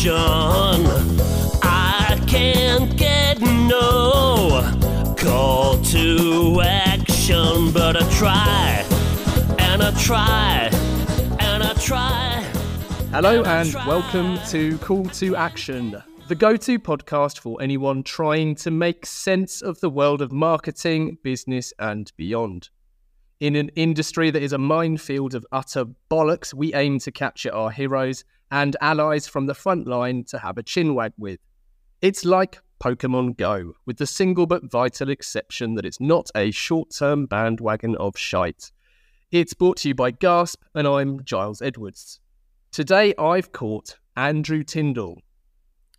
I can't get no call to action, but I try, and I try, and I try. Hello and welcome to Call to Action, the go-to podcast for anyone trying to make sense of the world of marketing, business and beyond. In an industry that is a minefield of utter bollocks, we aim to capture our heroes and allies from the front line to have a chinwag with. It's like Pokemon Go, with the single but vital exception that it's not a short-term bandwagon of shite. It's brought to you by Gasp, and I'm Giles Edwards. Today I've caught Andrew Tindall,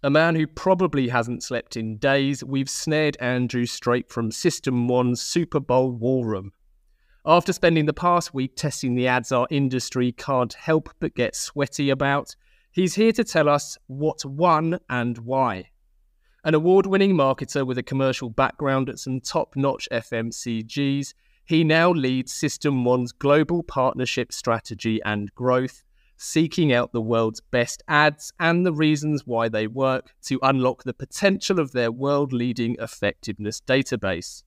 a man who probably hasn't slept in days. We've snared Andrew straight from System1's Super Bowl war room. After spending the past week testing the ads our industry can't help but get sweaty about, he's here to tell us what won and why. An award-winning marketer with a commercial background at some top-notch FMCGs, he now leads System1's global partnership strategy and growth, seeking out the world's best ads and the reasons why they work to unlock the potential of their world-leading effectiveness database.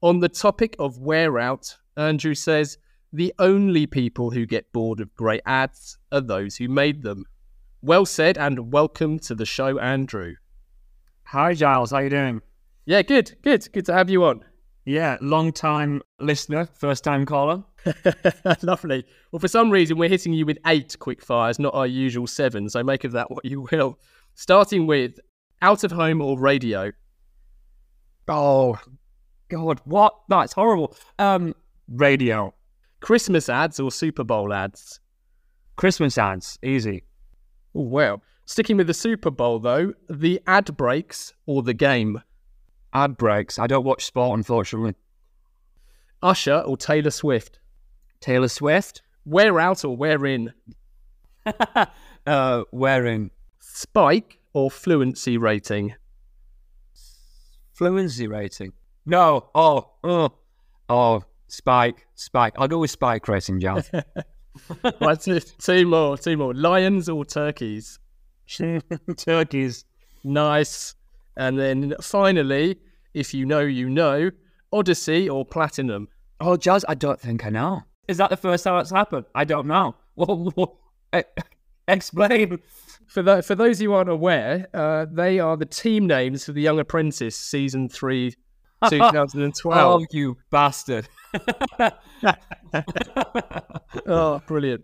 On the topic of wear out, Andrew says, the only people who get bored of great ads are those who made them. Well said, and welcome to the show, Andrew. Hi, Giles. How you doing? Yeah, good. Good to have you on. Yeah, long-time listener, first-time caller. Lovely. Well, for some reason, we're hitting you with 8 quick fires, not our usual 7, so make of that what you will. Starting with out of home or radio? Oh, God, what? That's horrible. Radio. Christmas ads or Super Bowl ads? Christmas ads, easy. Oh, well. Sticking with the Super Bowl, though, the ad breaks or the game? Ad breaks. I don't watch sport, unfortunately. Usher or Taylor Swift? Taylor Swift. Wear out or wear in? Wear in. Spike or fluency rating? Fluency rating. No. Oh. Spike. I'll go with spike rating, John. Right, two more. Lions or turkeys? Turkeys. Nice. And then finally, if you know, you know, Odyssey or Platinum? Oh, Jazz, I don't think I know. Is that the first time it's happened? I don't know. Explain. For those who aren't aware, they are the team names for The Young Apprentice, Season 3, 2012. Oh, you bastard. Oh, brilliant.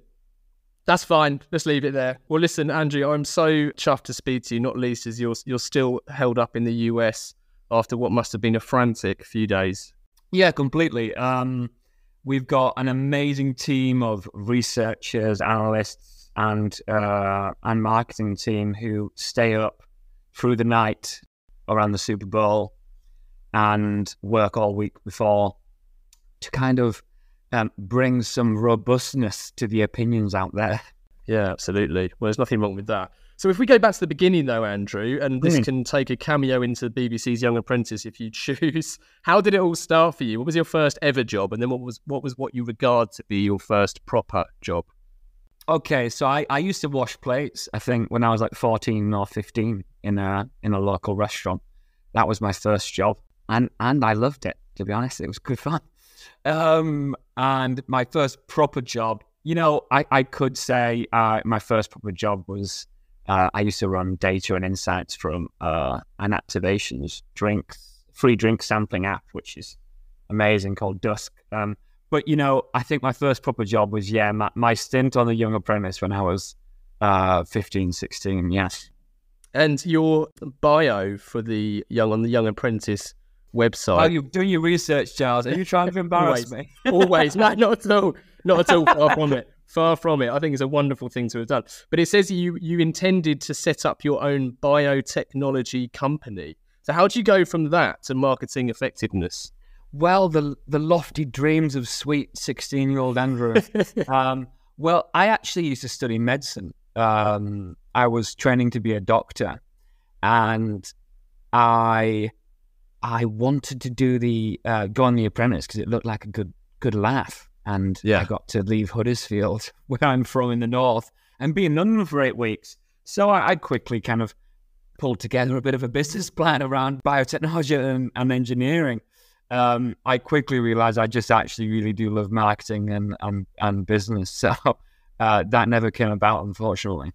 That's fine. Let's leave it there. Well, listen, Andrew, I'm so chuffed to speak to you, not least as you're still held up in the US after what must have been a frantic few days. Yeah, completely. We've got an amazing team of researchers, analysts, and marketing team who stay up through the night around the Super Bowl and work all week before to kind of bring some robustness to the opinions out there. Yeah, absolutely. Well, there's nothing wrong with that. So if we go back to the beginning, though, Andrew, and this can take a cameo into BBC's Young Apprentice if you choose, how did it all start for you? What was your first ever job? And then what was what you regard to be your first proper job? Okay, so I used to wash plates, I think, when I was like 14 or 15 in a local restaurant. That was my first job. And I loved it, to be honest. It was good fun. And my first proper job, I could say my first proper job was I used to run data and insights from an activations free drink sampling app, which is amazing, called Dusk. But I think my first proper job was my stint on the Young Apprentice when I was 15, 16. Yes. And your bio for the Young Apprentice website. Oh, you're doing your research, Giles. Are you trying to embarrass me? Always. No, not at all. Not at all. Far from it. Far from it. I think it's a wonderful thing to have done. But it says you intended to set up your own biotechnology company. So how do you go from that to marketing effectiveness? Well, the lofty dreams of sweet 16-year-old Andrew. Well, I actually used to study medicine. I was training to be a doctor, and I wanted to do go on The Apprentice because it looked like a good laugh. And I got to leave Huddersfield, where I'm from in the north, and be in London for 8 weeks. So I quickly kind of pulled together a bit of a business plan around biotechnology and engineering. I quickly realized I just actually really do love marketing and business. So that never came about, unfortunately.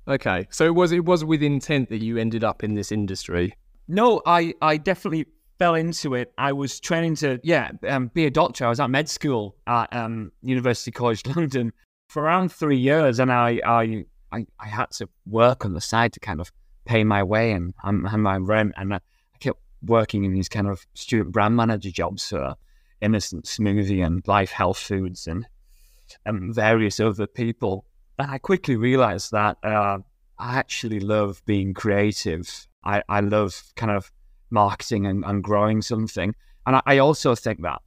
Okay, so it was with intent that you ended up in this industry. No, I definitely fell into it. I was training to be a doctor. I was at med school at University College London for around 3 years, and I had to work on the side to kind of pay my way and my rent, and I kept working in these kind of student brand manager jobs for Innocent Smoothie and Life Health Foods and various other people. And I quickly realized that I actually love being creative. I love kind of marketing and growing something. And I also think that,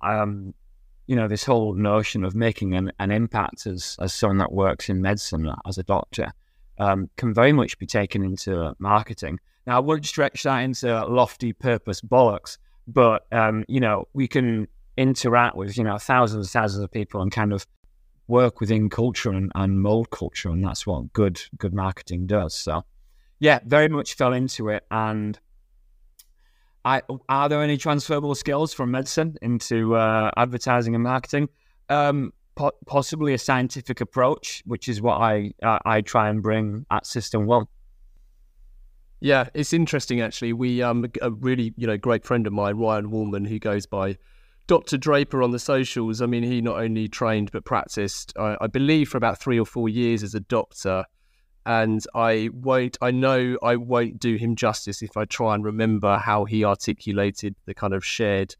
this whole notion of making an impact as someone that works in medicine, as a doctor, can very much be taken into marketing. Now, I wouldn't stretch that into lofty purpose bollocks, but, we can interact with, thousands and thousands of people and kind of work within culture and mold culture, and that's what good marketing does. So, yeah, very much fell into it. And are there any transferable skills from medicine into advertising and marketing? Possibly a scientific approach, which is what I try and bring at System1. Yeah, it's interesting actually. We a really great friend of mine, Ryan Woolman, who goes by Dr. Draper on the socials. I mean, he not only trained but practiced, I believe, for about 3 or 4 years as a doctor. And I know I won't do him justice if I try and remember how he articulated the kind of shared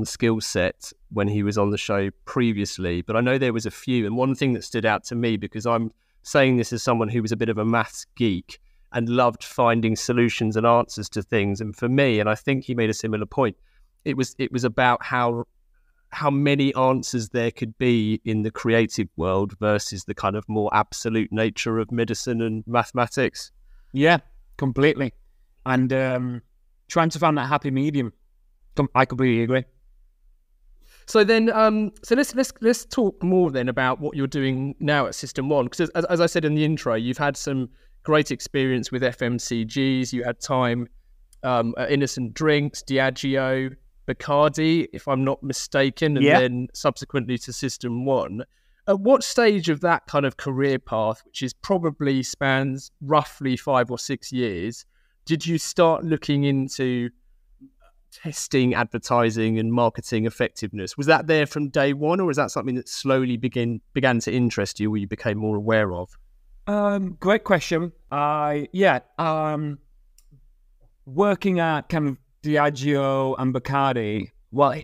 skill set when he was on the show previously. But I know there was a few. And one thing that stood out to me, because I'm saying this as someone who was a bit of a maths geek and loved finding solutions and answers to things. And for me, and I think he made a similar point, it was about how many answers there could be in the creative world versus the kind of more absolute nature of medicine and mathematics. Yeah, completely. And trying to find that happy medium. I completely agree. So then, let's talk more then about what you're doing now at System1, because as I said in the intro, you've had some great experience with FMCGs. You had time at Innocent Drinks, Diageo, Bacardi, if I'm not mistaken, and then subsequently to System1. At what stage of that kind of career path, which is probably spans roughly 5 or 6 years, did you start looking into testing advertising and marketing effectiveness? Was that there from day one, or is that something that slowly began to interest you, or you became more aware of? Great question. Working at kind of Diageo and Bacardi, well,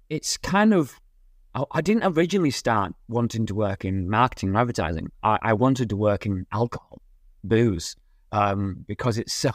it's kind of, I didn't originally start wanting to work in marketing and advertising. I wanted to work in alcohol, booze, because it's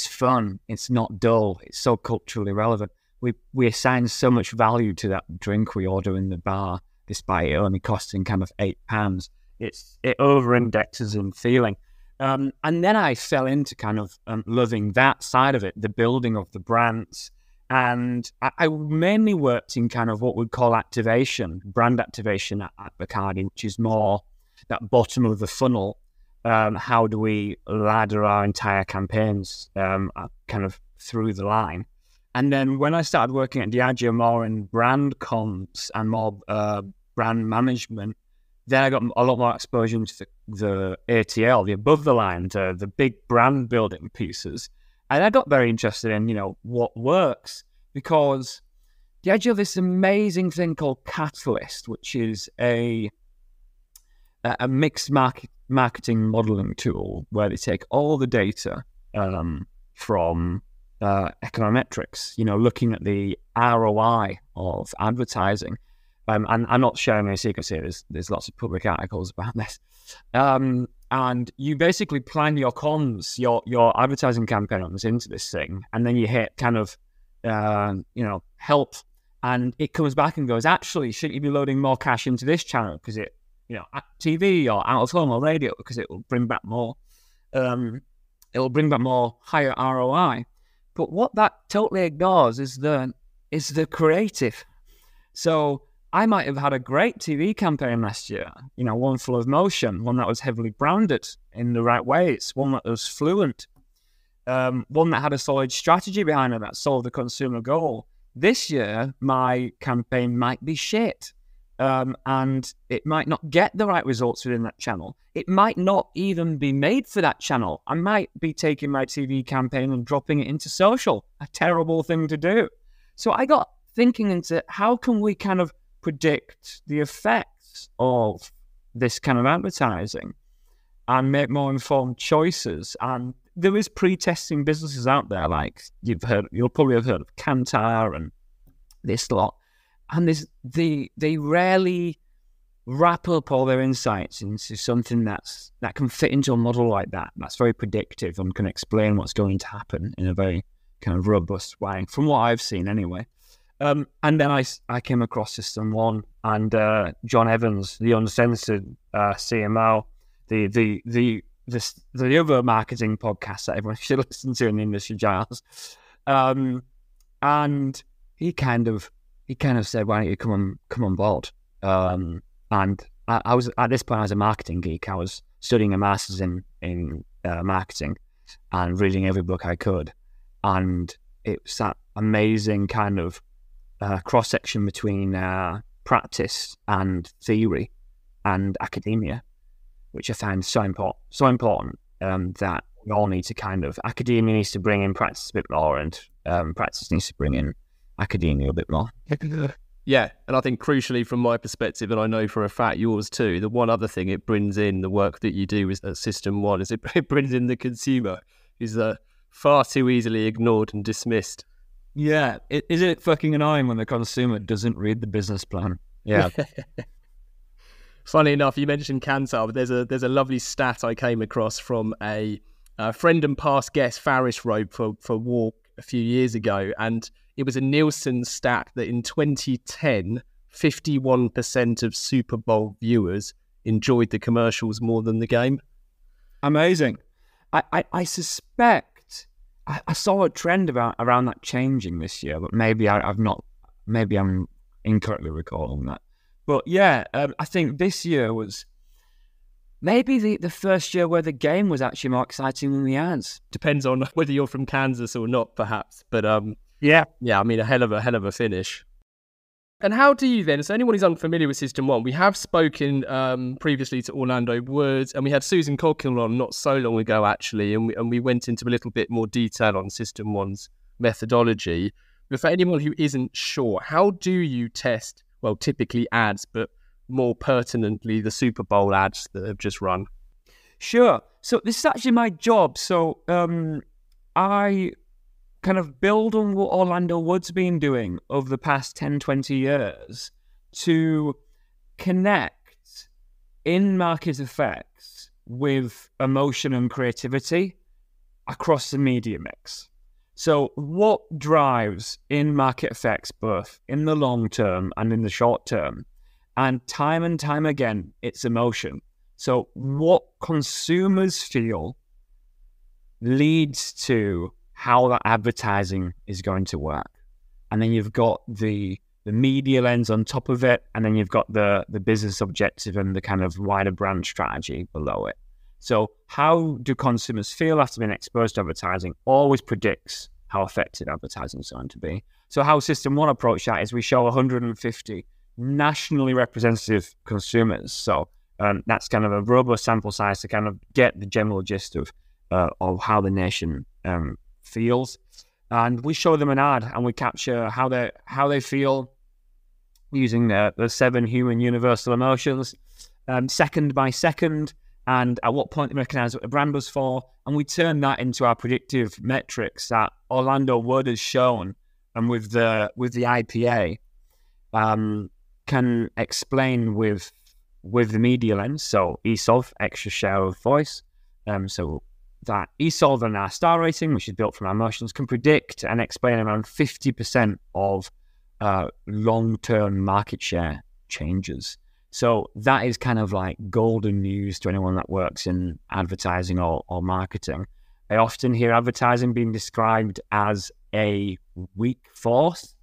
fun, it's not dull, it's so culturally relevant. We assign so much value to that drink we order in the bar, despite it only costing kind of £8. It over-indexes in feeling. And then I fell into kind of loving that side of it, the building of the brands. And I mainly worked in kind of what we'd call activation, brand activation at Bacardi, which is more that bottom of the funnel. How do we ladder our entire campaigns kind of through the line? And then when I started working at Diageo more in brand comms and more brand management, then I got a lot more exposure to the ATL, the above the line, the big brand building pieces. And I got very interested in, what works, because Diageo have this amazing thing called Catalyst, which is a mixed marketing modeling tool where they take all the data from econometrics, looking at the ROI of advertising. And I'm not sharing any secrets here. There's lots of public articles about this. And you basically plan your comms, your advertising campaigns into this thing, and then you hit kind of, help, and it comes back and goes, actually, shouldn't you be loading more cash into this channel because it, TV or out of home or radio, because it will bring back more, higher ROI. But what that totally ignores is the creative. So I might have had a great TV campaign last year, one full of motion, one that was heavily branded in the right ways, one that was fluent, one that had a solid strategy behind it that solved the consumer goal. This year, my campaign might be shit, and it might not get the right results within that channel. It might not even be made for that channel. I might be taking my TV campaign and dropping it into social, a terrible thing to do. So I got thinking into how can we kind of predict the effects of this kind of advertising and make more informed choices. And there is pre-testing businesses out there, like you'll probably have heard of Kantar and this lot. And they rarely wrap up all their insights into something that can fit into a model like that. That's very predictive and can explain what's going to happen in a very kind of robust way, from what I've seen anyway. And then I came across System1 and John Evans, the uncensored CMO, the other marketing podcast that everyone should listen to in the industry, Giles. And he kind of said, "Why don't you come on board?" And I was at this point, I was a marketing geek. I was studying a master's in marketing and reading every book I could, and it was that amazing kind of cross section between practice and theory and academia, which I find so important that we all need to kind of, academia needs to bring in practice a bit more, and practice needs to bring in academia a bit more. Yeah, and I think crucially from my perspective, and I know for a fact yours too, the one other thing it brings in, the work that you do at System1, is it brings in the consumer, who's far too easily ignored and dismissed. Yeah, is it fucking annoying when the consumer doesn't read the business plan? Yeah. Funny enough, you mentioned Kantar, but there's a lovely stat I came across from a friend and past guest, Faris, wrote for Walk a few years ago, and it was a Nielsen stat that in 2010, 51% of Super Bowl viewers enjoyed the commercials more than the game. Amazing. I suspect I saw a trend around that changing this year, but maybe I'm incorrectly recalling that. But yeah, I think this year was maybe the first year where the game was actually more exciting than the ads. Depends on whether you're from Kansas or not, perhaps. But yeah, I mean, a hell of a finish. And how do you then, so anyone who's unfamiliar with System1, we have spoken previously to Orlando Woods, and we had Susan Coghill on not so long ago, actually, and we went into a little bit more detail on System1's methodology. But for anyone who isn't sure, how do you test, well, typically ads, but more pertinently, the Super Bowl ads that have just run? Sure. So this is actually my job. So I kind of build on what Orlando Wood's been doing over the past 10, 20 years to connect in-market effects with emotion and creativity across the media mix. So what drives in-market effects both in the long term and in the short term? And time again, it's emotion. So what consumers feel leads to how that advertising is going to work. And then you've got the media lens on top of it, and then you've got the business objective and the kind of wider brand strategy below it. So how do consumers feel after being exposed to advertising always predicts how effective advertising is going to be. So how System1 approach that is we show 150 nationally representative consumers. So that's kind of a robust sample size to kind of get the general gist of how the nation feels, and we show them an ad and we capture how they feel using the 7 human universal emotions, second by second, and at what point they recognize what the brand was for, and we turn that into our predictive metrics that Orlando Wood has shown, and with the IPA can explain with the media lens. So ESOV, extra share of voice, so that ESOL and our star rating, which is built from our emotions, can predict and explain around 50% of long-term market share changes. So that is kind of like golden news to anyone that works in advertising or marketing. I often hear advertising being described as a weak force,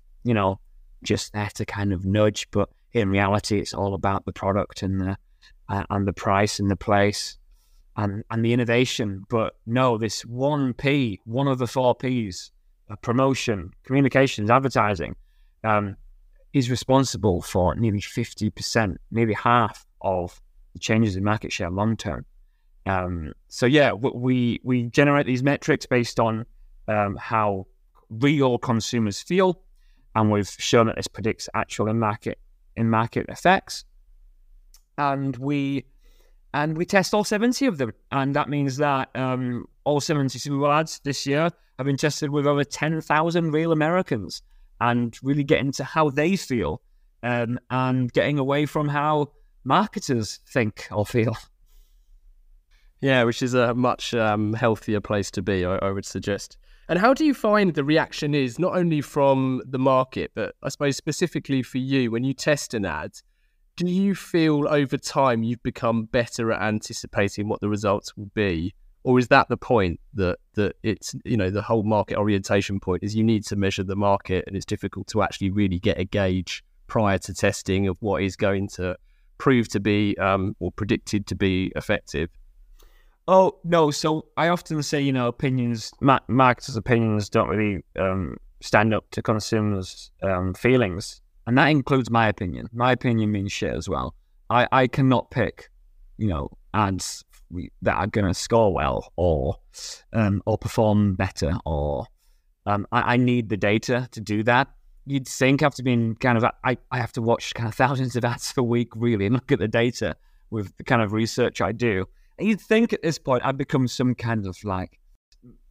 just there to kind of nudge, but in reality, it's all about the product and the price and the place and the innovation. But no, this one of the 4 Ps, promotion, communications, advertising, is responsible for nearly 50%, nearly half of the changes in market share long term. So yeah, we generate these metrics based on how real consumers feel, and we've shown that this predicts actual in-market effects. And we test all 70 of them, and that means that all 70 Super Bowl ads this year have been tested with over 10,000 real Americans, and really getting to how they feel, and getting away from how marketers think or feel. Yeah, which is a much healthier place to be, I would suggest. And how do you find the reaction is, not only from the market, but I suppose specifically for you, when you test an ad, do you feel over time you've become better at anticipating what the results will be? Or is that the point, that it's, the whole market orientation point is you need to measure the market, and it's difficult to actually really get a gauge prior to testing of what is going to prove to be or predicted to be effective? Oh, no. So I often say, opinions, marketers' opinions don't really stand up to consumers' feelings. And that includes my opinion. My opinion means shit as well. I cannot pick, ads that are going to score well or perform better, or I need the data to do that. You'd think after being I have to watch kind of thousands of ads a week, really, and look at the data with the kind of research I do. And you'd think at this point I'd become some kind of like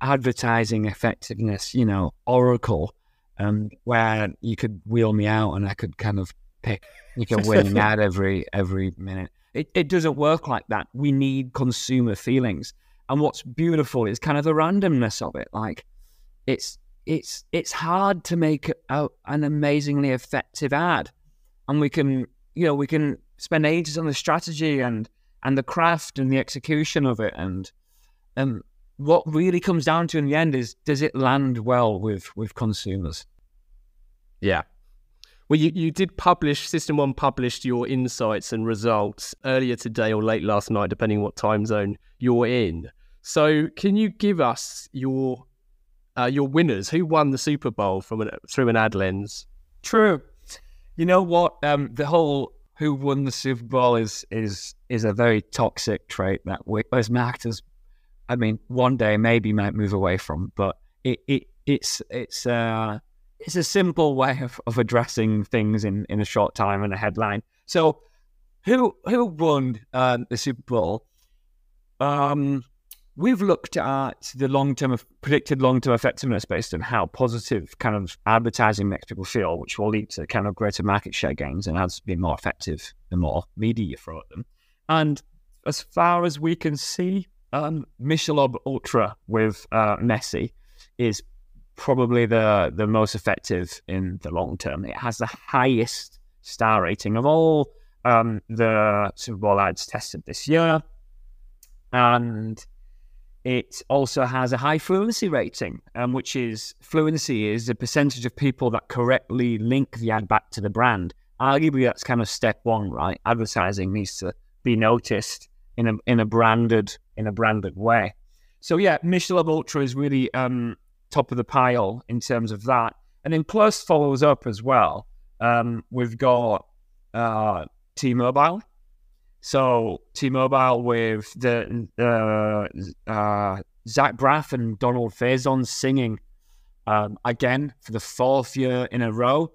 advertising effectiveness, oracle, where you could wheel me out and I could kind of pick, you can win an ad every minute. It doesn't work like that. We need consumer feelings. And what's beautiful is kind of the randomness of it. Like it's hard to make an amazingly effective ad. And we can spend ages on the strategy and the craft and the execution of it. And what really comes down to in the end is, does it land well with consumers? Yeah. Well, you did publish, System1 published your insights and results earlier today or late last night, depending what time zone you're in. So can you give us your winners? Who won the Super Bowl through an ad lens? True. You know what? The whole who won the Super Bowl is a very toxic trait that we as marketers, one day maybe might move away from, but it's a simple way of addressing things in a short time and a headline. So who won the Super Bowl? We've looked at the predicted long-term effectiveness based on how positive kind of advertising makes people feel, which will lead to kind of greater market share gains and ads being more effective the more media you throw at them. And as far as we can see, Michelob Ultra with Messi is probably the most effective in the long term. It has the highest star rating of all the Super Bowl ads tested this year. And it also has a high fluency rating, which is the percentage of people that correctly link the ad back to the brand. Arguably, that's kind of step one, right? Advertising needs to be noticed in a branded way. So yeah, Michelob Ultra is really top of the pile in terms of that. And then Plus follows up as well. We've got T-Mobile. So T-Mobile with the Zach Braff and Donald Faison singing again for the 4th year in a row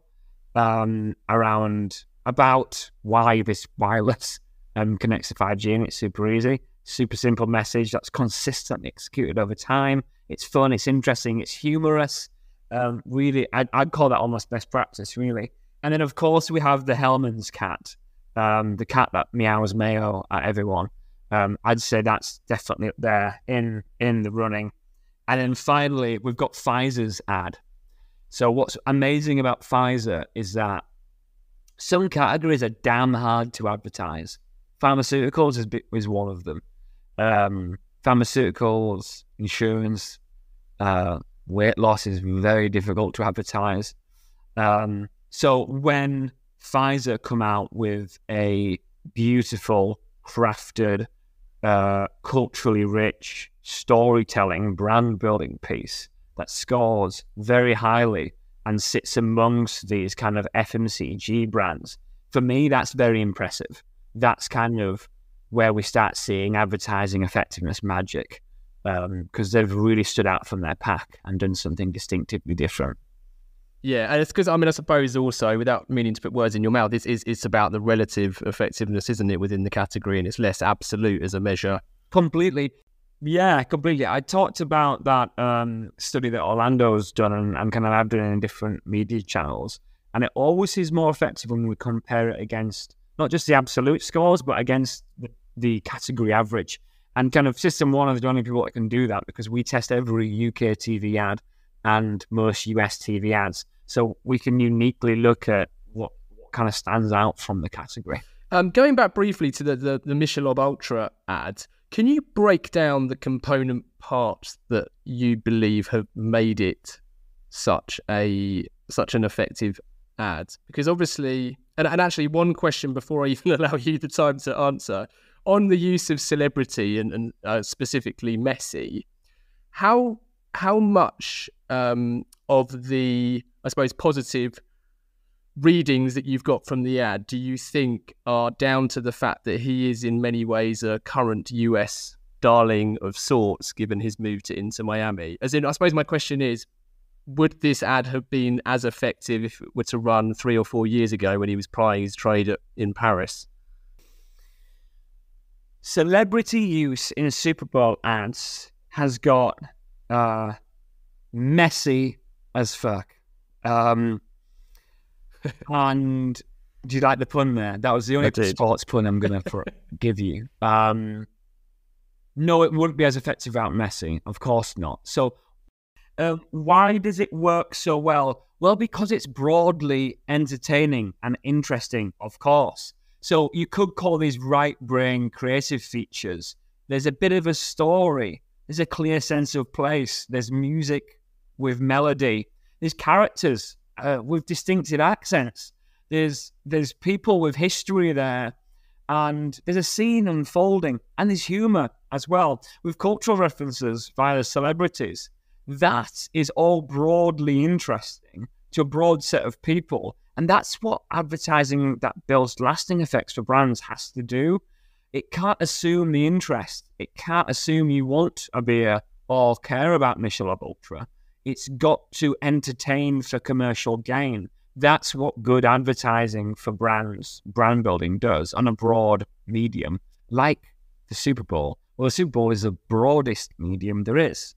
around about why this wireless connects to 5G, and it's super easy, super simple message that's consistently executed over time. It's fun, it's interesting, it's humorous. Really, I'd call that almost best practice, really. And then, of course, we have the Hellman's cat. The cat that meows mayo at everyone. I'd say that's definitely up there in the running. And then finally, we've got Pfizer's ad. So what's amazing about Pfizer is that some categories are damn hard to advertise. Pharmaceuticals is one of them. Pharmaceuticals, insurance, weight loss is very difficult to advertise. So when Pfizer come out with a beautiful, crafted, culturally rich storytelling, brand building piece that scores very highly and sits amongst these kind of FMCG brands. For me, that's very impressive. That's kind of where we start seeing advertising effectiveness magic, because they've really stood out from their pack and done something distinctively different. Yeah, and it's because, I suppose also, without meaning to put words in your mouth, it's about the relative effectiveness, isn't it, within the category, and it's less absolute as a measure. Completely. Yeah, completely. I talked about that study that Orlando's done and kind of I've done in different media channels, and it always is more effective when we compare it against not just the absolute scores, but against the category average. And kind of System1 is the only people that can do that, because we test every UK TV ad and most US TV ads. So we can uniquely look at what kind of stands out from the category. Going back briefly to the Michelob Ultra ad, can you break down the component parts that you believe have made it such an effective ad? Because obviously, and actually one question before I even allow you the time to answer, on the use of celebrity and specifically Messi, how much of the, I suppose, positive readings that you've got from the ad do you think are down to the fact that he is in many ways a current US darling of sorts, given his move to Inter Miami? As in, I suppose my question is, would this ad have been as effective if it were to run 3 or 4 years ago when he was plying his trade in Paris? Celebrity use in Super Bowl ads has got messy as fuck. And do you like the pun there? That was the only sports pun I'm going to give you. No, it wouldn't be as effective without Messi. Of course not. So why does it work so well? Well, because it's broadly entertaining and interesting, of course. So you could call these right-brain creative features. There's a bit of a story. There's a clear sense of place. There's music with melody. There's characters with distinctive accents. There's people with history there. And there's a scene unfolding. And there's humour as well, with cultural references via the celebrities. That is all broadly interesting to a broad set of people. And that's what advertising that builds lasting effects for brands has to do. It can't assume the interest. It can't assume you want a beer or care about Michelob Ultra. It's got to entertain for commercial gain. That's what good advertising for brands, brand building does on a broad medium, like the Super Bowl. Well, the Super Bowl is the broadest medium there is.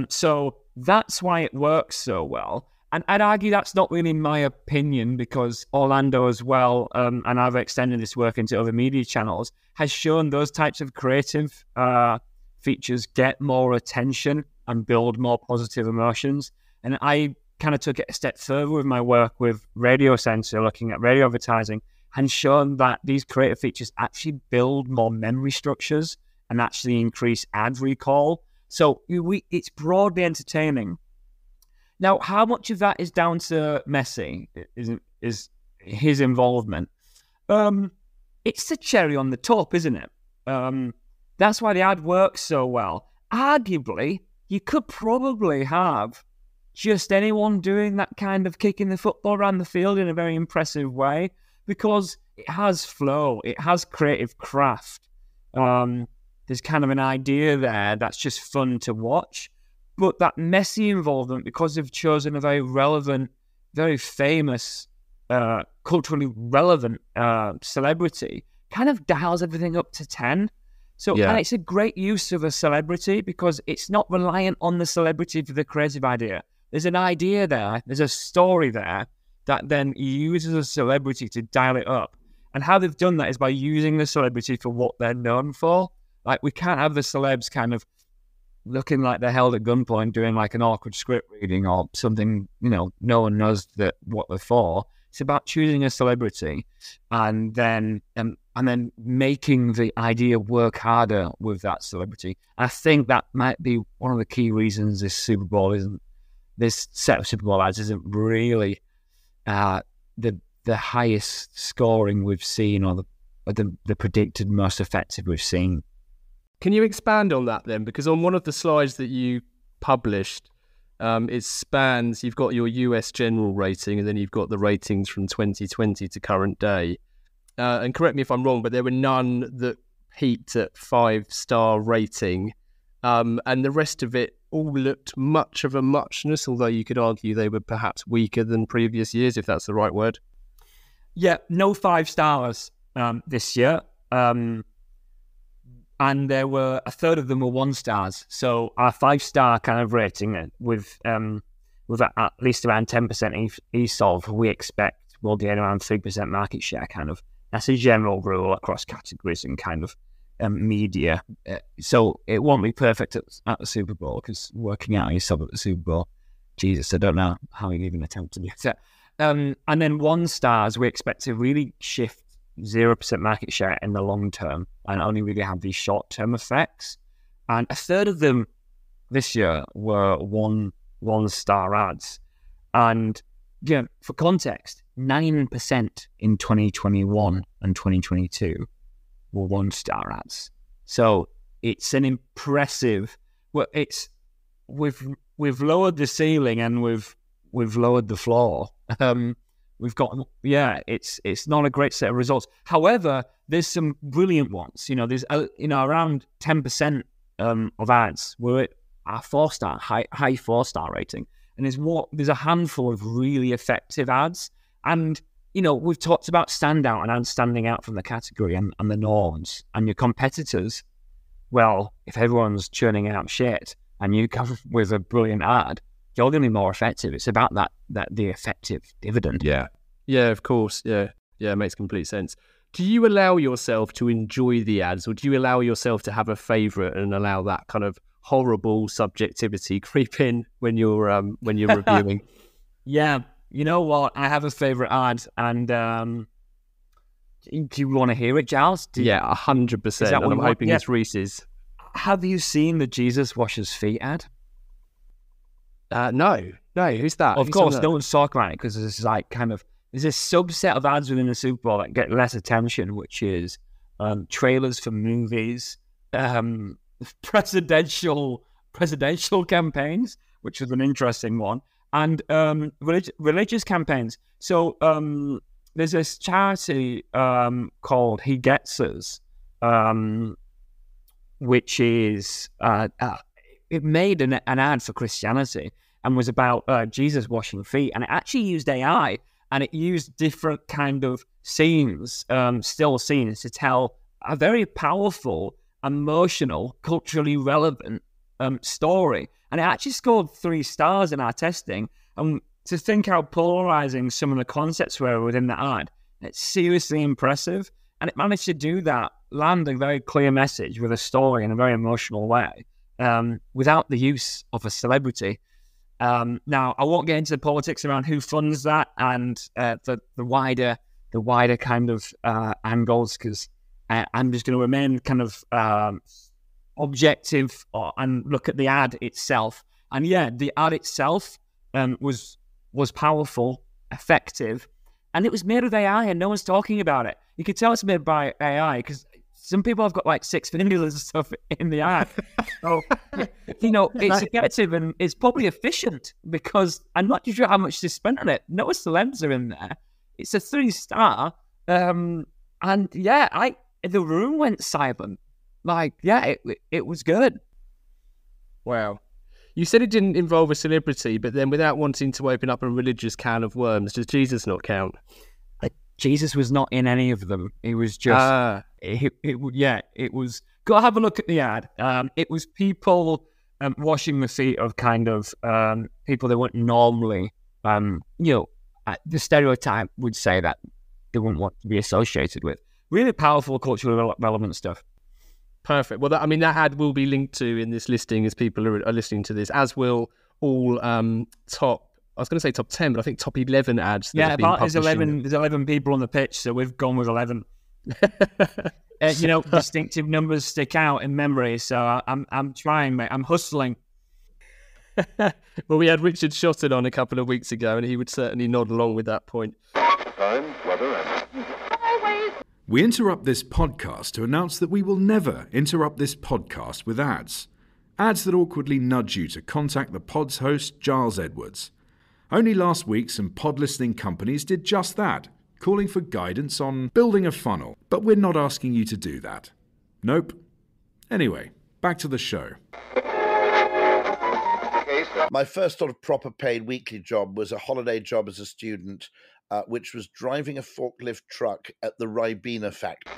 So that's why it works so well. And I'd argue that's not really my opinion, because Orlando as well, and I've extended this work into other media channels, has shown those types of creative features get more attention and build more positive emotions. And I kind of took it a step further with my work with Radio Center, looking at radio advertising, and shown that these creative features actually build more memory structures and actually increase ad recall. So it's broadly entertaining. Now, how much of that is down to Messi, is his involvement? It's the cherry on the top, isn't it? That's why the ad works so well. Arguably, you could probably have just anyone doing that kind of kicking the football around the field in a very impressive way, because it has flow, it has creative craft. There's kind of an idea there that's just fun to watch. But that Messi involvement, because they've chosen a very relevant, very famous, culturally relevant celebrity, kind of dials everything up to 10. So, yeah. And it's a great use of a celebrity because it's not reliant on the celebrity for the creative idea. There's an idea there, there's a story there that then uses a celebrity to dial it up. And how they've done that is by using the celebrity for what they're known for. Like, we can't have the celebs kind of looking like they're held at gunpoint doing like an awkward script reading or something, no one knows that what they're for. It's about choosing a celebrity and then making the idea work harder with that celebrity. I think that might be one of the key reasons this set of Super Bowl ads isn't really the the highest scoring we've seen, or the predicted most effective we've seen. Can you expand on that then? Because on one of the slides that you published, it spans, you've got your US general rating, and then you've got the ratings from 2020 to current day. And correct me if I'm wrong, but there were none that peaked at 5-star rating. And the rest of it all looked much of a muchness, although you could argue they were perhaps weaker than previous years, if that's the right word. Yeah, no 5 stars this year. And there were a third of them were 1 stars. So our 5-star kind of rating with at least around 10% e-solve, we expect we'll gain around 3% market share kind of. That's a general rule across categories and kind of media. So it won't be perfect at the Super Bowl, because working out yourself at the Super Bowl, Jesus, I don't know how you even attempt to do that. And then 1 stars, we expect to really shift 0% market share in the long term and only really have these short-term effects. And a third of them this year were 1-star ads. And yeah, for context, 9% in 2021 and 2022 were 1-star ads. So it's an impressive. Well, we've lowered the ceiling and we've lowered the floor. We've got, it's not a great set of results. However, there's some brilliant ones. There's around 10% of ads were at our 4-star, high 4-star rating, and there's a handful of really effective ads. And we've talked about standout and ads standing out from the category and the norms. And your competitors, well, if everyone's churning out shit and you come with a brilliant ad, you're going to be more effective. It's about the effective dividend. Yeah, of course. Yeah, it makes complete sense. Do you allow yourself to enjoy the ads, or do you allow yourself to have a favourite and allow that kind of horrible subjectivity creep in when you're reviewing? Yeah, you know what? I have a favourite ad, and do you want to hear it, Giles? 100%. And I'm hoping it's Reese's. Have you seen the Jesus washes feet ad? No. Who's that? Of course, no one's talking about it because there's a subset of ads within the Super Bowl that get less attention, which is trailers for movies, presidential campaigns, which is an interesting one, and religious campaigns. So there's this charity called He Gets Us, which is it made an ad for Christianity and was about Jesus washing feet, and it actually used AI, and it used different kind of scenes, still scenes, to tell a very powerful, emotional, culturally relevant story. And it actually scored 3 stars in our testing. And to think how polarizing some of the concepts were within the ad, it's seriously impressive. And it managed to do that, land a very clear message with a story in a very emotional way, without the use of a celebrity. Now, I won't get into the politics around who funds that and the wider kind of angles, because I'm just going to remain kind of objective and look at the ad itself. And yeah, the ad itself was powerful, effective, and it was made with AI, and no one's talking about it. You could tell it's made by AI because some people have got like 6 fingers and stuff in the ad. So, it's effective and it's probably efficient, because I'm not too sure how much they spent on it. No celebs are in there. It's a 3-star. And yeah, the room went silent. It was good. Wow. You said it didn't involve a celebrity, but then without wanting to open up a religious can of worms, does Jesus not count? Jesus was not in any of them. It was just, it was, go have a look at the ad. It was people washing the feet of kind of people they wouldn't normally, the stereotype would say that they wouldn't want to be associated with. Really powerful, culturally relevant stuff. Perfect. Well, that ad will be linked to in this listing as people are listening to this, as will all top 10, but I think top 11 ads. There's 11 people on the pitch, so we've gone with 11. Distinctive numbers stick out in memory, so I'm trying, mate. I'm hustling. Well, we had Richard Shotton on a couple of weeks ago, and he would certainly nod along with that point. time, weather, and... We interrupt this podcast to announce that we will never interrupt this podcast with ads. Ads that awkwardly nudge you to contact the pod's host, Giles Edwards. Only last week, some pod listening companies did just that, calling for guidance on building a funnel. But we're not asking you to do that. Nope. Anyway, back to the show. My first sort of proper paid weekly job was a holiday job as a student, which was driving a forklift truck at the Ribena factory.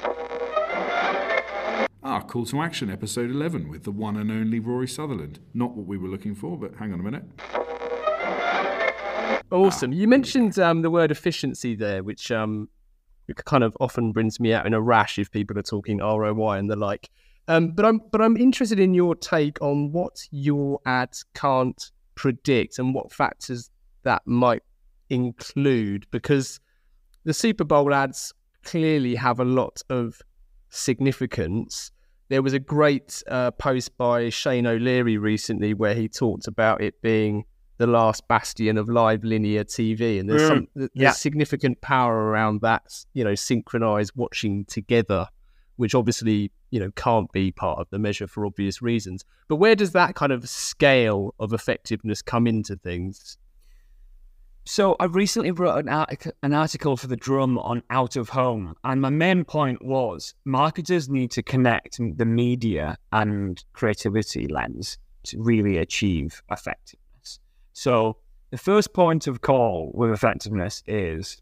Call to Action, episode 11, with the one and only Rory Sutherland. Not what we were looking for, but hang on a minute. Awesome. You mentioned the word efficiency there, which kind of often brings me out in a rash if people are talking ROI and the like. But I'm interested in your take on what your ads can't predict and what factors that might include, because the Super Bowl ads clearly have a lot of significance. There was a great post by Shane O'Leary recently where he talked about it being the last bastion of live linear TV, and there's significant power around that, synchronized watching together, which obviously can't be part of the measure for obvious reasons. But where does that kind of scale of effectiveness come into things? So I recently wrote an article for The Drum on out of home, and my main point was marketers need to connect the media and creativity lens to really achieve effectiveness. So the first point of call with effectiveness is,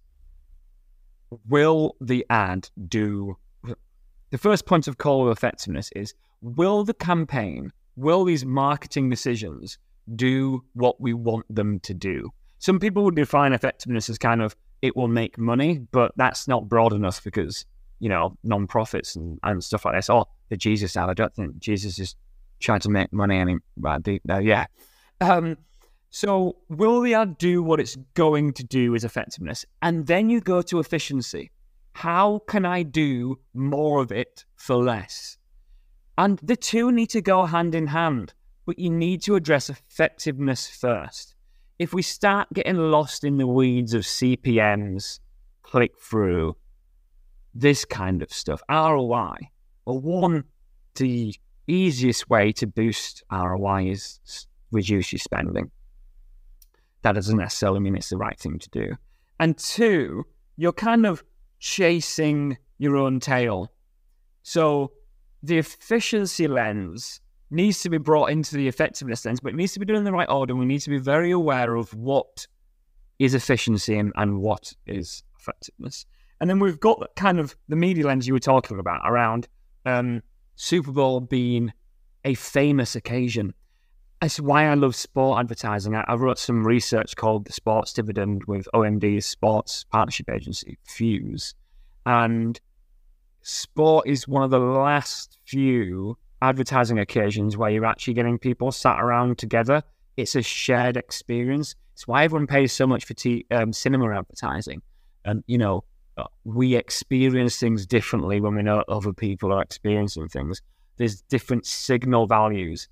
will the first point of call with effectiveness is, will the campaign, will these marketing decisions do what we want them to do? Some people would define effectiveness as kind of, it will make money, but that's not broad enough because, non-profits and stuff like this. Oh, the Jesus ad, I don't think Jesus is trying to make money So will the ad do what it's going to do as effectiveness? And then you go to efficiency. How can I do more of it for less? And the two need to go hand in hand, but you need to address effectiveness first. If we start getting lost in the weeds of CPMs, click-through, this kind of stuff, ROI, the easiest way to boost ROI is reduce your spending. That doesn't necessarily mean it's the right thing to do. And two, you're kind of chasing your own tail. So the efficiency lens needs to be brought into the effectiveness lens, but it needs to be done in the right order. We need to be very aware of what is efficiency and what is effectiveness. And then we've got kind of the media lens you were talking about around Super Bowl being a famous occasion. That's why I love sport advertising. I wrote some research called The Sports Dividend with OMD's sports partnership agency, Fuse. And sport is one of the last few advertising occasions where you're actually getting people sat around together. It's a shared experience. It's why everyone pays so much for cinema advertising. And, we experience things differently when we know other people are experiencing things. There's different signal values.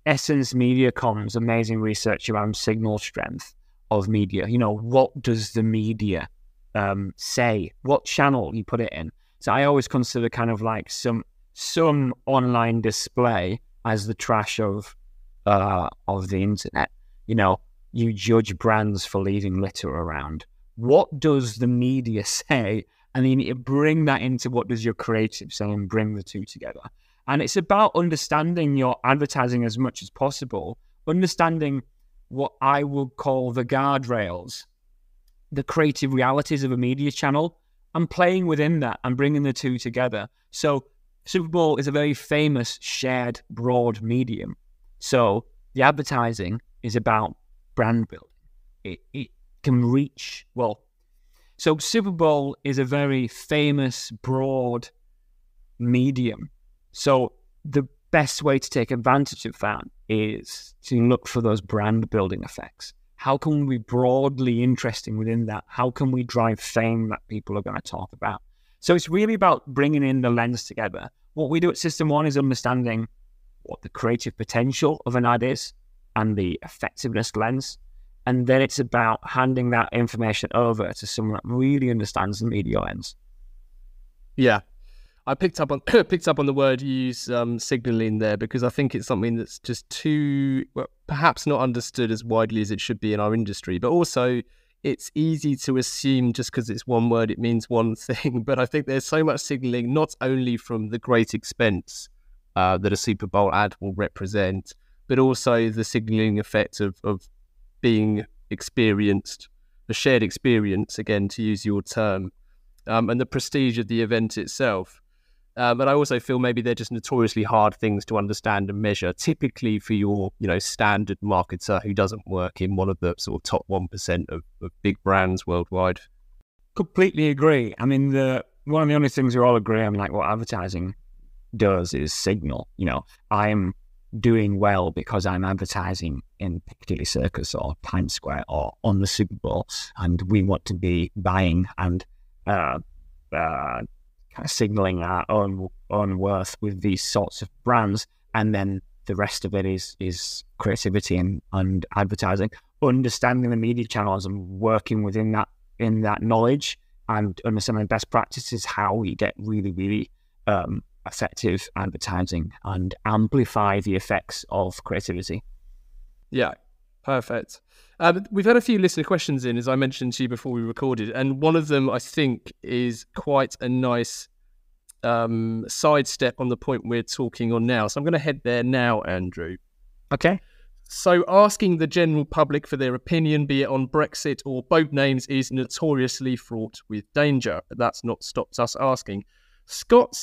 Essence MediaCom's amazing research around signal strength of media. What does the media say? What channel you put it in? So I always consider kind of like some online display as the trash of the internet. You judge brands for leaving litter around. What does the media say? And you need to bring that into what does your creative say and bring the two together. And it's about understanding your advertising as much as possible, understanding what I would call the guardrails, the creative realities of a media channel, and playing within that and bringing the two together. So Super Bowl is a very famous, shared, broad medium. So the advertising is about brand building. It can reach, so Super Bowl is a very famous, broad medium. So the best way to take advantage of that is to look for those brand building effects. How can we be broadly interesting within that? How can we drive fame that people are going to talk about? So it's really about bringing in the lens together. What we do at System1 is understanding what the creative potential of an ad is and the effectiveness lens. And then it's about handing that information over to someone that really understands the media ends. Yeah. I picked up on the word you use, signalling there, because I think it's something that's just too, well, perhaps not understood as widely as it should be in our industry. But also, it's easy to assume just because it's one word, it means one thing. But I think there's so much signalling, not only from the great expense that a Super Bowl ad will represent, but also the signalling effect of being experienced, a shared experience, again, to use your term, and the prestige of the event itself. But I also feel maybe they're just notoriously hard things to understand and measure, typically for your, standard marketer who doesn't work in one of the sort of top 1% of big brands worldwide. Completely agree. I mean, one of the only things we all agree on, like what advertising does is signal. I'm doing well because I'm advertising in Piccadilly Circus or Times Square or on the Super Bowl, and we want to be buying and kind of signaling our own worth with these sorts of brands. And then the rest of it is creativity and advertising, understanding the media channels and working within that knowledge and understanding best practices, how we get really, really effective advertising and amplify the effects of creativity. Yeah, perfect. We've had a few listener questions in, as I mentioned to you before we recorded, and one of them I think is quite a nice sidestep on the point we're talking on now. So I'm going to head there now, Andrew. Okay. So asking the general public for their opinion, be it on Brexit or boat names, is notoriously fraught with danger. But that's not stopped us asking. Scott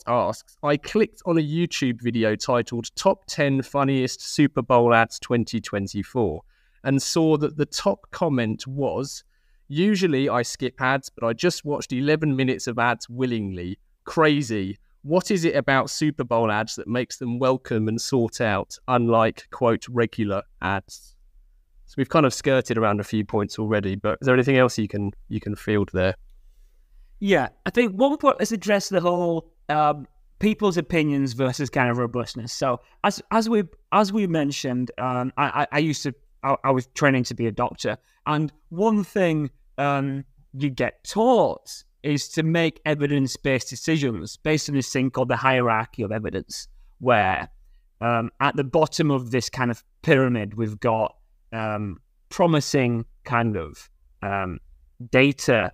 asks, I clicked on a YouTube video titled Top 10 Funniest Super Bowl Ads 2024 and saw that the top comment was, usually I skip ads, but I just watched 11 minutes of ads willingly. Crazy. What is it about Super Bowl ads that makes them welcome and sought out, unlike, quote, regular ads? So we've kind of skirted around a few points already, but is there anything else you can field there? Yeah, I think one point, let's address the whole people's opinions versus kind of robustness. So as we mentioned, I was training to be a doctor, and one thing you get taught is to make evidence-based decisions based on this thing called the hierarchy of evidence, where at the bottom of this kind of pyramid, we've got promising kind of data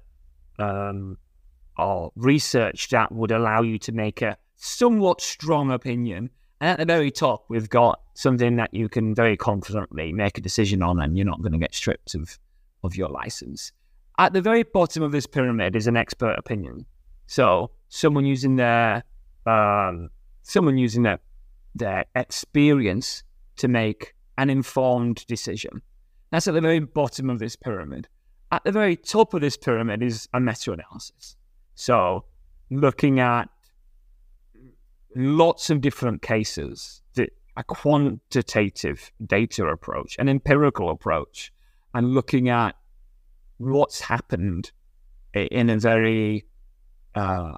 or research that would allow you to make a somewhat strong opinion. And at the very top, we've got something that you can very confidently make a decision on, and you're not going to get stripped of your license. At the very bottom of this pyramid is an expert opinion. So someone using their experience to make an informed decision. That's at the very bottom of this pyramid. At the very top of this pyramid is a meta-analysis. So looking at lots of different cases, a quantitative data approach, an empirical approach, and looking at what's happened in a very and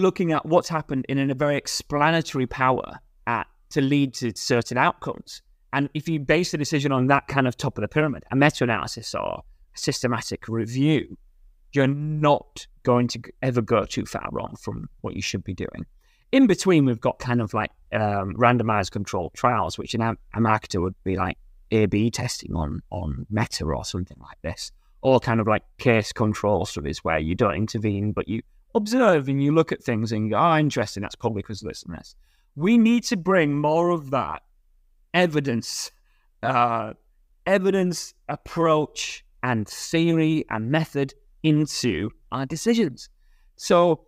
looking at what's happened in a very explanatory power to lead to certain outcomes. And if you base the decision on that kind of top of the pyramid, a meta-analysis or a systematic review, you're not going to ever go too far wrong from what you should be doing. In between, we've got kind of like randomized controlled trials, which a marketer would be like A/B testing on Meta or something like this, or kind of like case control studies where you don't intervene, but you observe and you look at things and go, interesting, that's probably because of this and this. We need to bring more of that evidence approach and theory and method into our decisions. So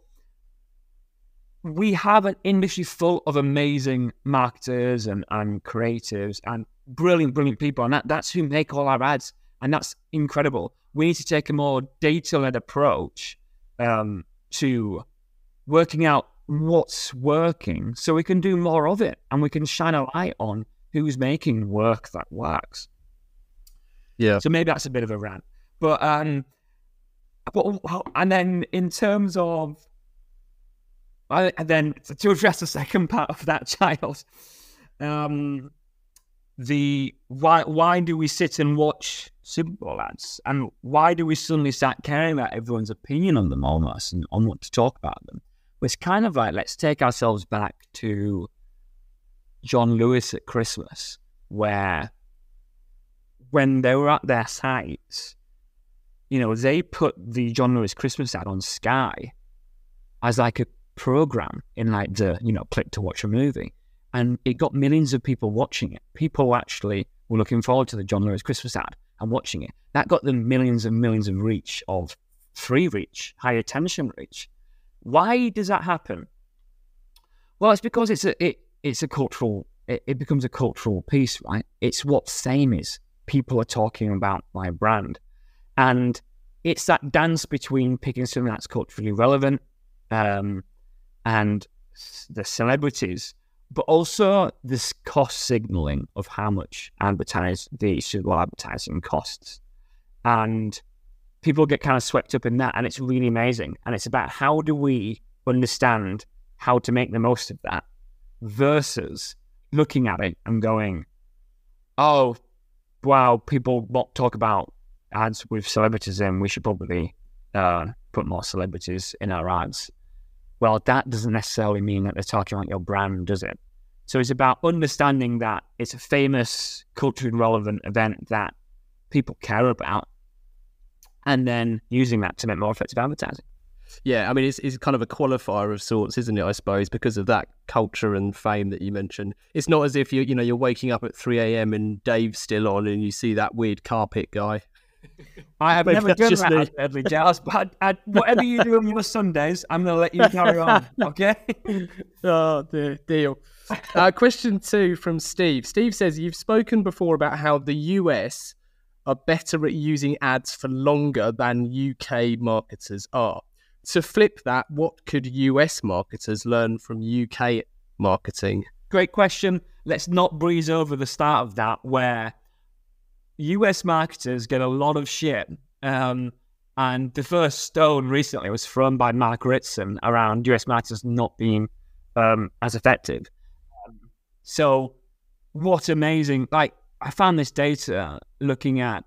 we have an industry full of amazing marketers and creatives and brilliant people, and that's who make all our ads, and that's incredible. We need to take a more data-led approach to working out what's working so we can do more of it and we can shine a light on who's making work that works. Yeah. So maybe that's a bit of a rant. But and then in terms of, and then to address the second part of that child, why do we sit and watch Super Bowl ads, and why do we suddenly start caring about everyone's opinion on them almost and on what to talk about them? Well, it's kind of like, let's take ourselves back to John Lewis at Christmas, where when they were at their sites, they put the John Lewis Christmas ad on Sky as like a program in like the, click to watch a movie. And it got millions of people watching it. People actually were looking forward to the John Lewis Christmas ad and watching it. That got them millions and millions of reach, of free reach, high attention reach. Why does that happen? Well, it's because it's a cultural, it becomes a cultural piece, right? It's what fame is. People are talking about my brand. And it's that dance between picking something that's culturally relevant and the celebrities, but also this cost signaling of how much the Super Bowl advertising costs. And people get kind of swept up in that, and it's really amazing. And it's about how do we understand how to make the most of that versus looking at it and going, oh, wow, people talk about ads with celebrities in, we should probably put more celebrities in our ads. Well, that doesn't necessarily mean that they're talking about your brand, does it? So it's about understanding that it's a famous, culturally relevant event that people care about, and then using that to make more effective advertising. Yeah, I mean, it's kind of a qualifier of sorts, isn't it, I suppose, because of that culture and fame that you mentioned. It's not as if you're waking up at 3 a.m. and Dave's still on and you see that weird carpet guy. I have never done that, Edley Giles, but whatever you do on your Sundays, I'm going to let you carry on, okay? Oh, deal. Question 2 from Steve. Steve says, you've spoken before about how the US are better at using ads for longer than UK marketers are. To flip that, what could US marketers learn from UK marketing? Great question. Let's not breeze over the start of that, where US marketers get a lot of shit. And the first stone recently was thrown by Mark Ritson around US marketers not being as effective. So what amazing, like I found this data looking at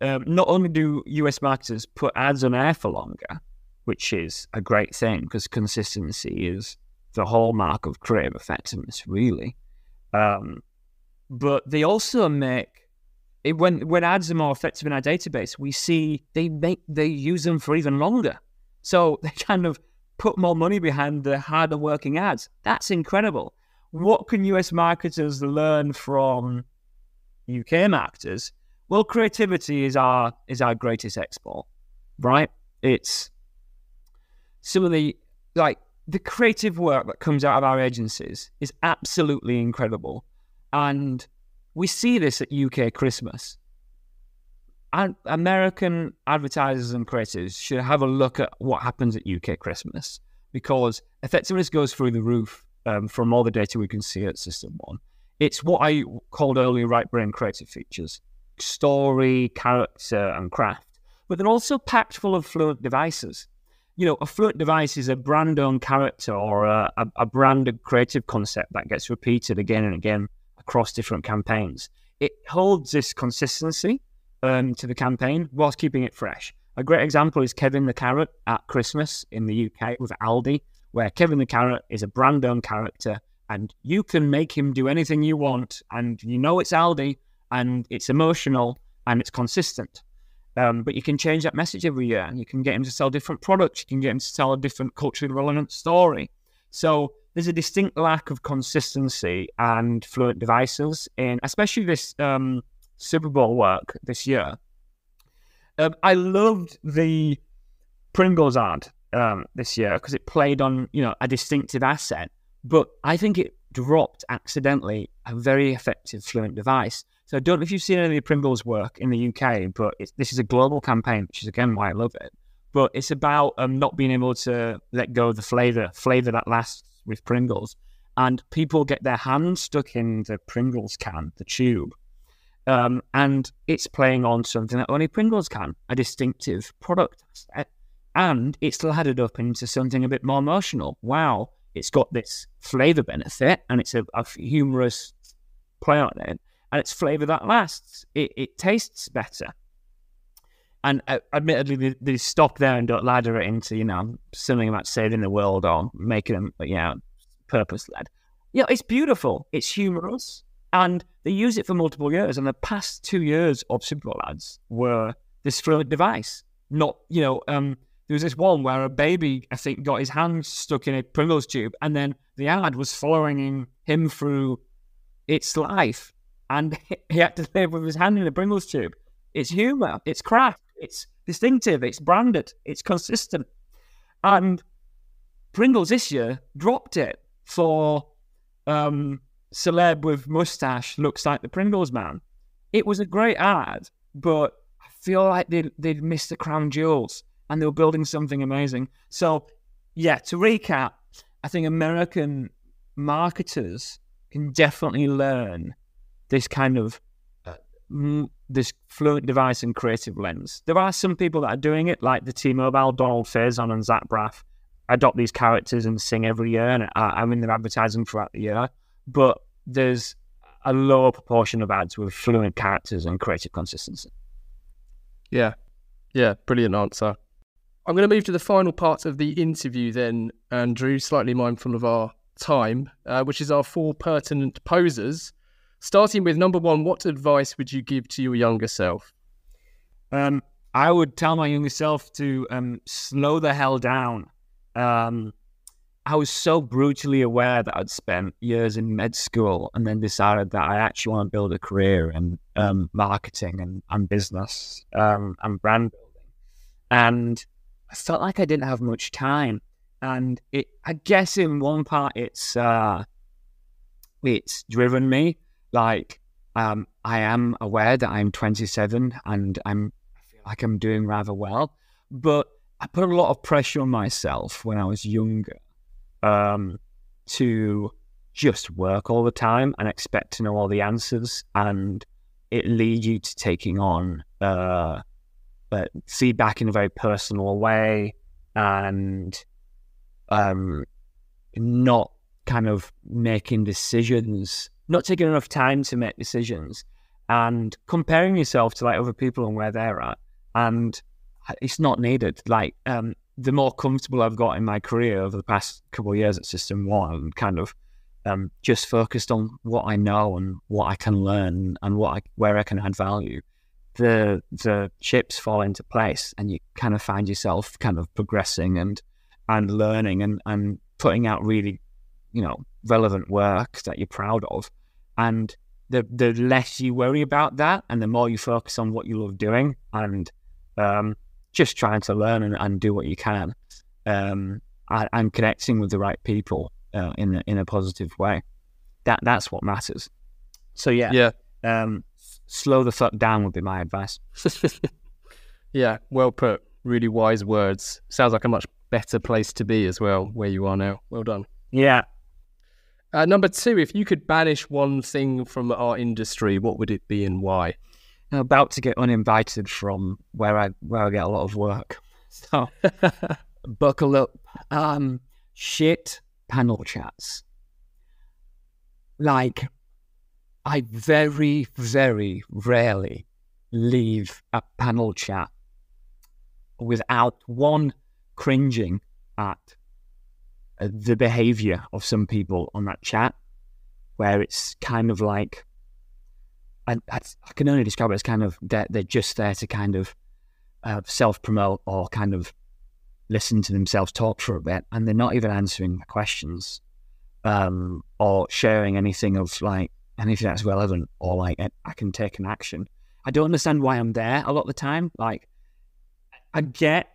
not only do US marketers put ads on air for longer, which is a great thing because consistency is the hallmark of creative effectiveness, really. But they also make it, when ads are more effective in our database, we see they use them for even longer. So they kind of put more money behind the harder working ads. That's incredible. What can US marketers learn from UK marketers? Well, creativity is our greatest export, right? It's some of the creative work that comes out of our agencies is absolutely incredible. And we see this at UK Christmas. And American advertisers and creators should have a look at what happens at UK Christmas, because effectiveness goes through the roof from all the data we can see at System1. It's what I called earlier right brain creative features: story, character, and craft. But they're also packed full of fluent devices. A fluent device is a brand-owned character or a branded creative concept that gets repeated again and again across different campaigns. It holds this consistency to the campaign whilst keeping it fresh. A great example is Kevin the Carrot at Christmas in the UK with Aldi, where Kevin the Carrot is a brand-owned character and you can make him do anything you want, and it's Aldi and it's emotional and it's consistent. But you can change that message every year, and you can get him to sell different products. You can get him to tell a different culturally relevant story. So there's a distinct lack of consistency and fluent devices in, especially this Super Bowl work this year. I loved the Pringles ad this year because it played on, a distinctive asset, but I think it dropped accidentally a very effective fluent device. So I don't know if you've seen any of the Pringles work in the UK, but this is a global campaign, which is, again, why I love it. But it's about not being able to let go of the flavour that lasts with Pringles. And people get their hands stuck in the Pringles can, the tube. And it's playing on something that only Pringles can, a distinctive product asset. And it's laddered up into something a bit more emotional. Wow, it's got this flavour benefit, and it's a humorous play on it, and it's flavour that lasts. It tastes better. And admittedly, they stop there and don't ladder it into, something about saving the world or making them, purpose-led. It's beautiful. It's humorous. And they use it for multiple years. And the past 2 years of Super Bowl ads were this fluent device. Not, there was this one where a baby, I think, got his hand stuck in a Pringles tube, and then the ad was following him through its life, and he had to live with his hand in a Pringles tube. It's humour, it's craft, it's distinctive, it's branded, it's consistent. And Pringles this year dropped it for celeb with mustache looks like the Pringles man. It was a great ad, but I feel like they'd missed the crown jewels, and they were building something amazing. So, to recap, I think American marketers can definitely learn this kind of this fluent device and creative lens. There are some people that are doing it, like the T-Mobile, Donald Faison and Zach Braff, adopt these characters and sing every year, and I'm in their advertising throughout the year. But there's a lower proportion of ads with fluent characters and creative consistency. Yeah, brilliant answer. I'm going to move to the final part of the interview then, Andrew, slightly mindful of our time, which is our 4 pertinent posers. Starting with number 1, what advice would you give to your younger self? I would tell my younger self to slow the hell down. I was so brutally aware that I'd spent years in med school and then decided that I actually want to build a career in marketing and business and brand building. And I felt like I didn't have much time. And I guess in one part it's driven me. Like, I am aware that I'm 27 and I feel like I'm doing rather well. But I put a lot of pressure on myself when I was younger to just work all the time and expect to know all the answers. And it leads you to taking on feedback in a very personal way and not kind of making decisions, not taking enough time to make decisions, and comparing yourself to like other people and where they're at. And it's not needed. Like, the more comfortable I've got in my career over the past couple of years at System1, kind of just focused on what I know and what I can learn and where I can add value, the chips fall into place, and you kind of find yourself kind of progressing and learning and putting out really, relevant work that you're proud of. And the less you worry about that, and the more you focus on what you love doing, and just trying to learn and do what you can, and connecting with the right people in a positive way. That's what matters. So slow the fuck down would be my advice. Yeah, well put. Really wise words. Sounds like a much better place to be as well, where you are now. Well done. Yeah. Number 2, if you could banish one thing from our industry, what would it be and why? I'm about to get uninvited from where I get a lot of work. So buckle up. Shit panel chats. Like, I very, very rarely leave a panel chat without one, cringing at the behavior of some people on that chat, where it's kind of like, I can only describe it as kind of, they're just there to kind of self-promote or kind of listen to themselves talk for a bit, and they're not even answering the questions or sharing anything that's relevant or like I can take an action. I don't understand why I'm there a lot of the time. Like, I get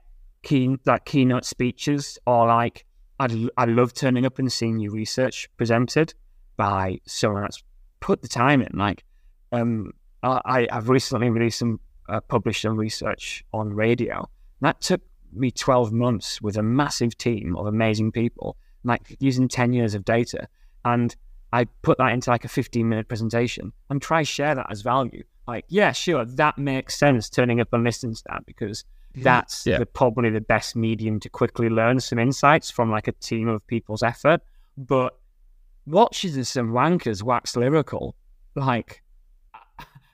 keynote speeches, or like I love turning up and seeing new research presented by someone that's put the time in. Like, I've recently published some research on radio. That took me 12 months with a massive team of amazing people, like using 10 years of data. And I put that into like a 15-minute presentation and try share that as value. Like, yeah, sure, that makes sense, turning up and listening to that, because that's probably the best medium to quickly learn some insights from like a team of people's effort. but watching some wankers wax lyrical, like,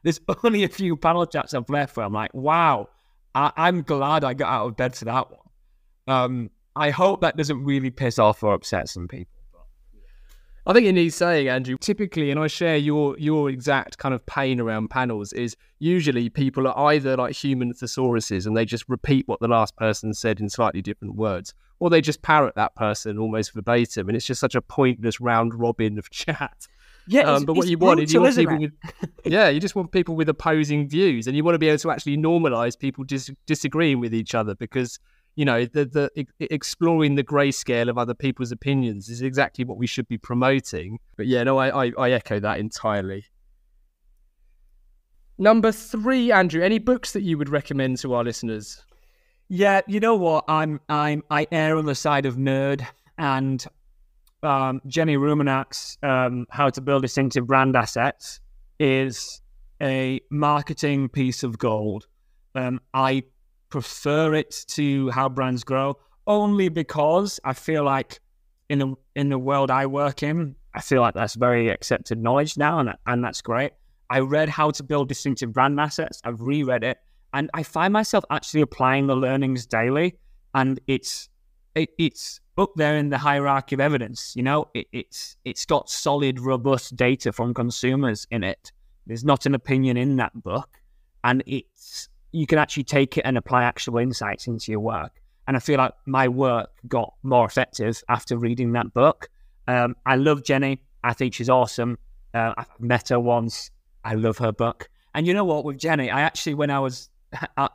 there's only a few panel chats I've left where I'm like, wow, I'm glad I got out of bed for that one. I hope that doesn't really piss off or upset some people. I think it needs saying, Andrew, typically, and I share your exact kind of pain around panels, is usually people are either like human thesauruses and they just repeat what the last person said in slightly different words, or they just parrot that person almost verbatim, and it's just such a pointless round robin of chat. Yeah, but what you want is you want people with, you just want people with opposing views, and you want to be able to actually normalise people disagreeing with each other, because the exploring the grayscale of other people's opinions is exactly what we should be promoting. But yeah, no, I echo that entirely. Number 3, Andrew, any books that you would recommend to our listeners? Yeah, you know what? I err on the side of nerd, and Jenny Rumenak's How to Build Distinctive Brand Assets is a marketing piece of gold. I prefer it to How Brands Grow, only because I feel like in the world I work in, I feel like that's very accepted knowledge now, and that's great. I read How to Build Distinctive Brand Assets. I've reread it, and I find myself actually applying the learnings daily, and it's up there in the hierarchy of evidence. It's got solid, robust data from consumers in it. There's not an opinion in that book, and you can actually take it and apply actual insights into your work. And I feel like my work got more effective after reading that book. I love Jenny. I think she's awesome. I've met her once. I love her book. And you know what, with Jenny, I actually, when I was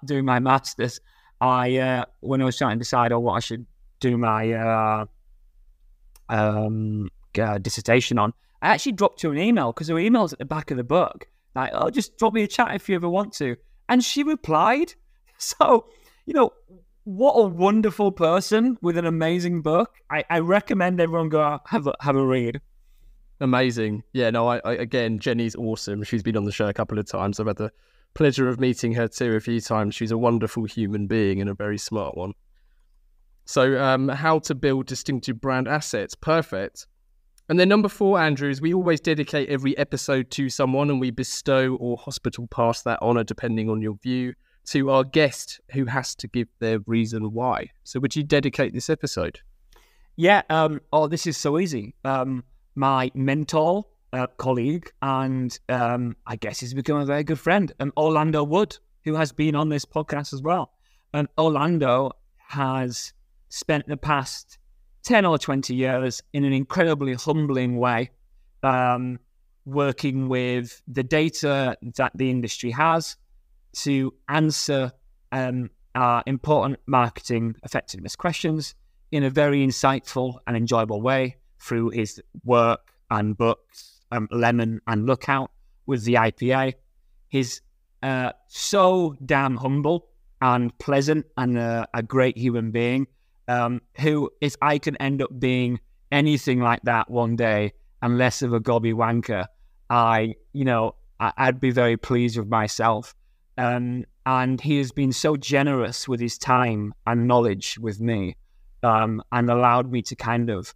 doing my masters, when I was trying to decide on what I should do my dissertation on, I actually dropped her an email, because her email's at the back of the book. Like, oh, just drop me a chat if you ever want to. And she replied. So, what a wonderful person with an amazing book. I recommend everyone go have a read. Amazing. Yeah, no, I again, Jenny's awesome. She's been on the show a couple of times. I've had the pleasure of meeting her too a few times. She's a wonderful human being and a very smart one. So How to Build Distinctive Brand Assets. Perfect. And then number 4, Andrew, is we always dedicate every episode to someone, and we bestow or hospital pass that honour, depending on your view, to our guest, who has to give their reason why. So would you dedicate this episode? Yeah. This is so easy. My mentor, colleague, and I guess he's become a very good friend, Orlando Wood, who has been on this podcast as well. And Orlando has spent the past 10 or 20 years in an incredibly humbling way, working with the data that the industry has to answer important marketing effectiveness questions in a very insightful and enjoyable way through his work and books, Lemon and Lookout with the IPA. He's so damn humble and pleasant and a great human being. Who, if I can end up being anything like that one day and less of a gobby wanker, I'd be very pleased with myself. And he has been so generous with his time and knowledge with me, and allowed me to kind of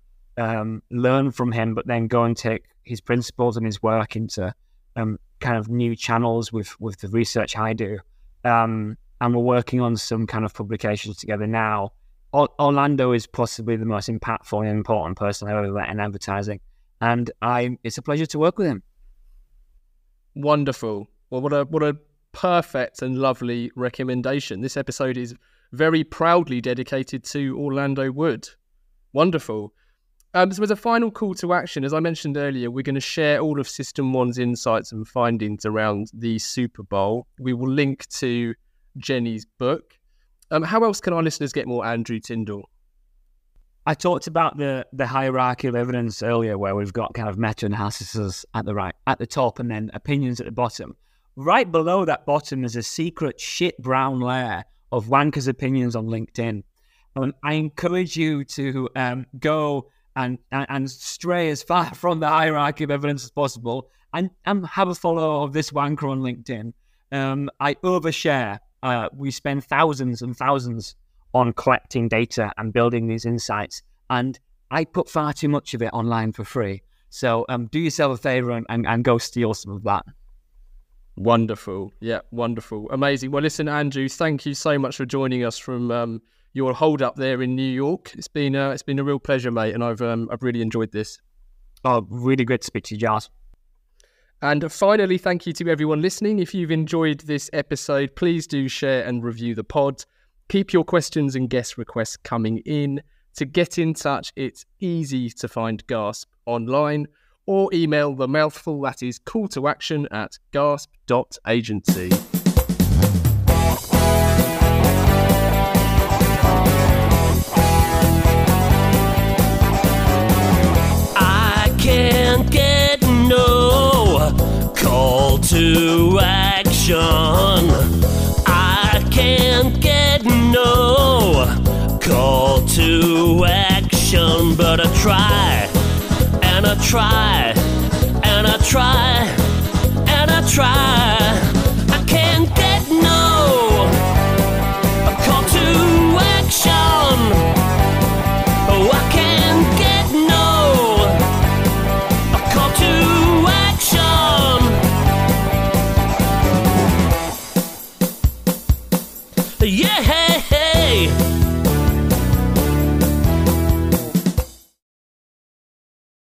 learn from him, but then go and take his principles and his work into kind of new channels with the research I do. And we're working on some kind of publications together now. Orlando is possibly the most impactful and important person I've ever met in advertising, and it's a pleasure to work with him. Wonderful. Well, what a perfect and lovely recommendation. This episode is very proudly dedicated to Orlando Wood. Wonderful. So as a final call to action, as I mentioned earlier, we're going to share all of System1's insights and findings around the Super Bowl. We will link to Jenny's book. How else can our listeners get more Andrew Tindall? I talked about the hierarchy of evidence earlier, where we've got kind of meta-analysis at the top, and then opinions at the bottom. Right below that bottom is a secret shit brown layer of wankers' opinions on LinkedIn. I encourage you to go and stray as far from the hierarchy of evidence as possible, and have a follow of this wanker on LinkedIn. I overshare. We spend thousands and thousands on collecting data and building these insights. And I put far too much of it online for free. So do yourself a favour and go steal some of that. Wonderful. Yeah, wonderful. Amazing. Well, listen, Andrew, thank you so much for joining us from your hold up there in New York. It's been a real pleasure, mate, and I've really enjoyed this. Oh, really great to speak to you, Giles. And finally, thank you to everyone listening. If you've enjoyed this episode, please do share and review the pod. Keep your questions and guest requests coming in. To get in touch, it's easy to find Gasp online, or email the mouthful, that is call to action at gasp.agency. I can't get no call to action. I can't get no call to action, but I try. And I try, and I try, and I try. I can't get no call to action. Oh, I can't get no call to action. Yeah.